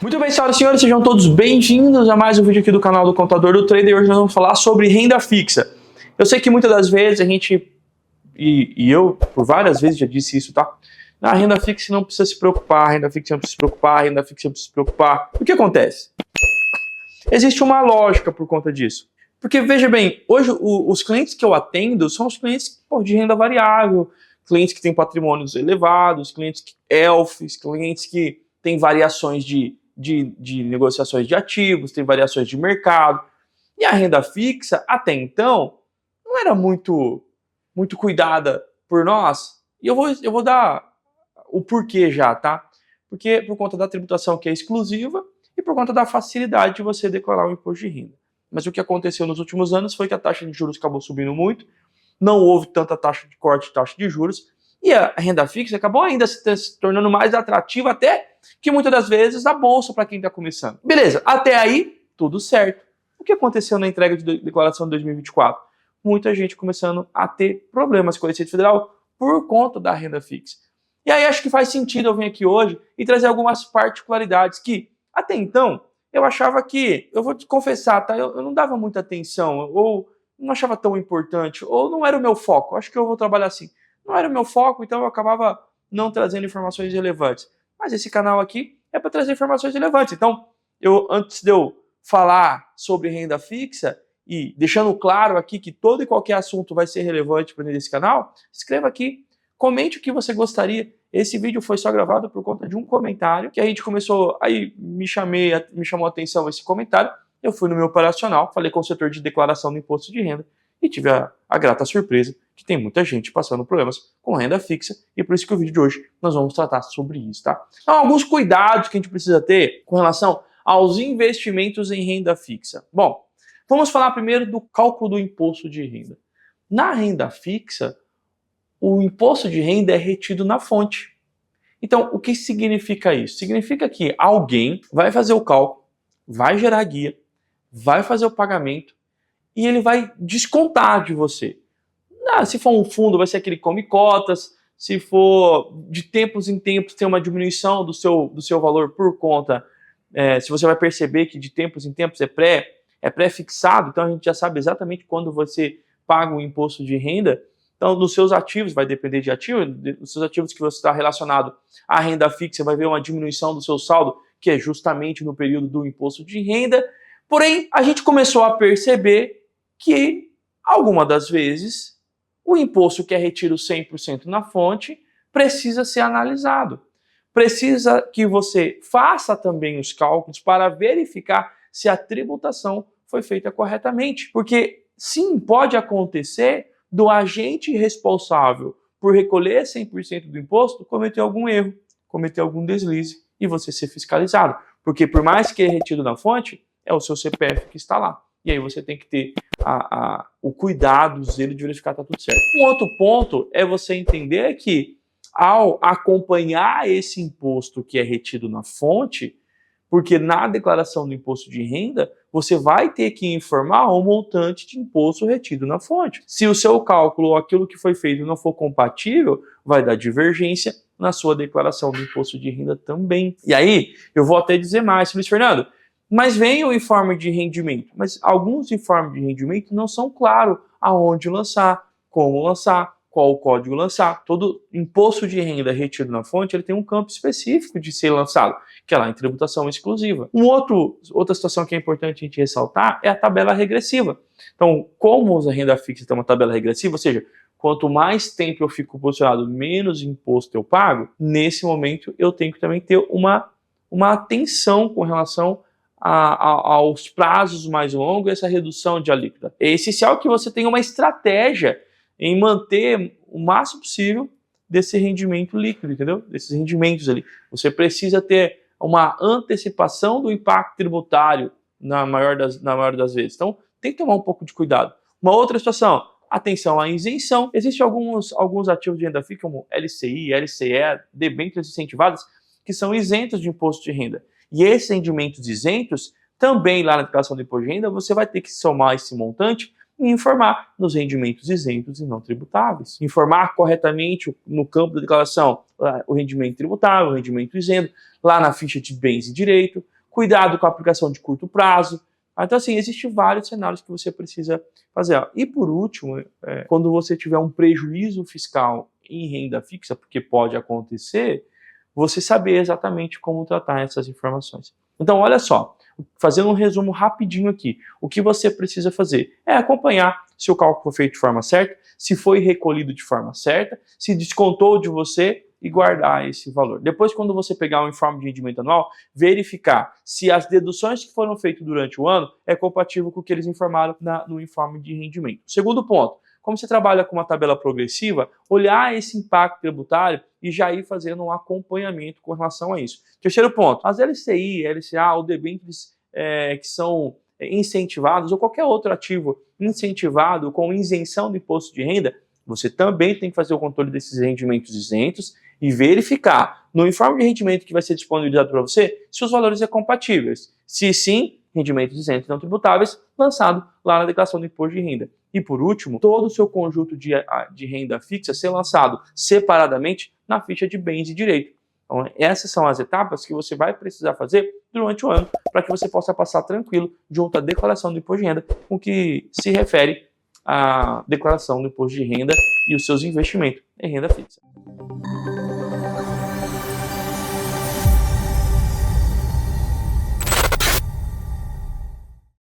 Muito bem, senhoras e senhores, sejam todos bem-vindos a mais um vídeo aqui do canal do Contador do Trader. Hoje nós vamos falar sobre renda fixa. Eu sei que muitas das vezes a gente, e eu por várias vezes já disse isso, tá? A renda fixa não precisa se preocupar, a renda fixa não precisa se preocupar, a renda fixa não precisa se preocupar. O que acontece? Existe uma lógica por conta disso. Porque, veja bem, hoje os clientes que eu atendo são os clientes de renda variável, clientes que têm patrimônios elevados, clientes ELFs, clientes que têm variações de negociações de ativos, tem variações de mercado. E a renda fixa, até então, não era muito cuidada por nós. E eu vou dar o porquê já, tá? Porque por conta da tributação que é exclusiva e por conta da facilidade de você declarar o imposto de renda. Mas o que aconteceu nos últimos anos foi que a taxa de juros acabou subindo muito, não houve tanta taxa de corte de taxa de juros, e a renda fixa acabou ainda se tornando mais atrativa até que muitas das vezes a bolsa para quem está começando. Beleza, até aí tudo certo. O que aconteceu na entrega de declaração de 2024? Muita gente começando a ter problemas com a Receita Federal por conta da renda fixa. E aí acho que faz sentido eu vir aqui hoje e trazer algumas particularidades que, até então, eu achava que, eu vou te confessar, tá? Eu não dava muita atenção, ou não achava tão importante, ou não era o meu foco. Acho que eu vou trabalhar assim. Não era o meu foco, então eu acabava não trazendo informações relevantes. Mas esse canal aqui é para trazer informações relevantes. Então, antes de eu falar sobre renda fixa, e deixando claro aqui que todo e qualquer assunto vai ser relevante para esse canal, escreva aqui, comente o que você gostaria. Esse vídeo foi só gravado por conta de um comentário que a gente começou, aí me chamou a atenção esse comentário, eu fui no meu operacional, falei com o setor de declaração do imposto de renda e tive a grata surpresa que tem muita gente passando problemas com renda fixa e por isso que o vídeo de hoje nós vamos tratar sobre isso, tá? Então, alguns cuidados que a gente precisa ter com relação aos investimentos em renda fixa. Bom, vamos falar primeiro do cálculo do imposto de renda. Na renda fixa, o imposto de renda é retido na fonte. Então, o que significa isso? Significa que alguém vai fazer o cálculo, vai gerar guia, vai fazer o pagamento e ele vai descontar de você. Se for um fundo, vai ser aquele come cotas. Se for de tempos em tempos tem uma diminuição do seu valor por conta, se você vai perceber que de tempos em tempos é pré-fixado, então a gente já sabe exatamente quando você paga o imposto de renda. Então, dos seus ativos, vai depender de ativo, dos seus ativos que você está relacionado à renda fixa, vai ver uma diminuição do seu saldo, que é justamente no período do imposto de renda. Porém, a gente começou a perceber que, algumas das vezes, o imposto que é retido 100% na fonte precisa ser analisado. Precisa que você faça também os cálculos para verificar se a tributação foi feita corretamente. Porque, sim, pode acontecer do agente responsável por recolher 100% do imposto cometer algum erro, cometer algum deslize e você ser fiscalizado. Porque por mais que é retido na fonte, é o seu CPF que está lá. E aí você tem que ter o cuidado, o zelo de verificar que está tudo certo. Um outro ponto é você entender que ao acompanhar esse imposto que é retido na fonte, porque na declaração do imposto de renda, você vai ter que informar o montante de imposto retido na fonte. Se o seu cálculo ou aquilo que foi feito não for compatível, vai dar divergência na sua declaração do imposto de renda também. E aí, eu vou até dizer mais, Luiz Fernando, mas vem o informe de rendimento. Mas alguns informes de rendimento não são claros aonde lançar, como lançar, qual o código lançar. Todo imposto de renda retido na fonte ele tem um campo específico de ser lançado, que é lá em tributação exclusiva. Outra situação que é importante a gente ressaltar é a tabela regressiva. Então, como a renda fixa tem uma tabela regressiva, ou seja, quanto mais tempo eu fico posicionado, menos imposto eu pago, nesse momento eu tenho que também ter uma atenção com relação aos prazos mais longos, essa redução de alíquota. É essencial que você tenha uma estratégia em manter o máximo possível desse rendimento líquido, entendeu? Desses rendimentos ali. Você precisa ter uma antecipação do impacto tributário na maior das vezes. Então, tem que tomar um pouco de cuidado. Uma outra situação, atenção à isenção. Existem alguns ativos de renda fixa, como LCI, LCE, debêntures incentivadas, que são isentos de imposto de renda. E esses rendimentos isentos, também lá na declaração do imposto de renda, você vai ter que somar esse montante e informar nos rendimentos isentos e não tributáveis. Informar corretamente no campo da declaração o rendimento tributável, o rendimento isento, lá na ficha de bens e direito, cuidado com a aplicação de curto prazo. Então, assim, existem vários cenários que você precisa fazer. E, por último, quando você tiver um prejuízo fiscal em renda fixa, porque pode acontecer, você saber exatamente como tratar essas informações. Então, olha só, fazendo um resumo rapidinho aqui, o que você precisa fazer é acompanhar se o cálculo foi feito de forma certa, se foi recolhido de forma certa, se descontou de você e guardar esse valor. Depois, quando você pegar o informe de rendimento anual, verificar se as deduções que foram feitas durante o ano é compatível com o que eles informaram no informe de rendimento. Segundo ponto, como você trabalha com uma tabela progressiva, olhar esse impacto tributário e já ir fazendo um acompanhamento com relação a isso. Terceiro ponto, as LCI, LCA ou debêntures que são incentivados ou qualquer outro ativo incentivado com isenção do imposto de renda, você também tem que fazer o controle desses rendimentos isentos e verificar no informe de rendimento que vai ser disponibilizado para você se os valores são compatíveis. Se sim, rendimentos isentos não tributáveis, lançado lá na declaração do imposto de renda. E por último, todo o seu conjunto de renda fixa ser lançado separadamente na ficha de bens e direito. Então, essas são as etapas que você vai precisar fazer durante o ano para que você possa passar tranquilo junto à declaração do imposto de renda, com que se refere à declaração do imposto de renda e os seus investimentos em renda fixa.